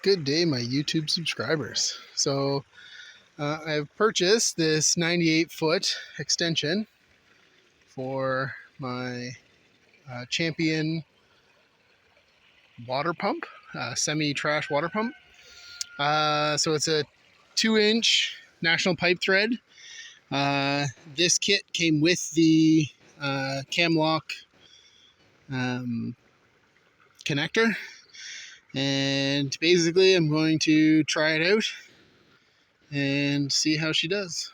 Good day, my YouTube subscribers. I've purchased this 98-foot extension for my Champion water pump, semi-trash water pump. So it's a 2-inch National Pipe Thread. This kit came with the cam lock connector, and basically I'm going to try it out and see how she does.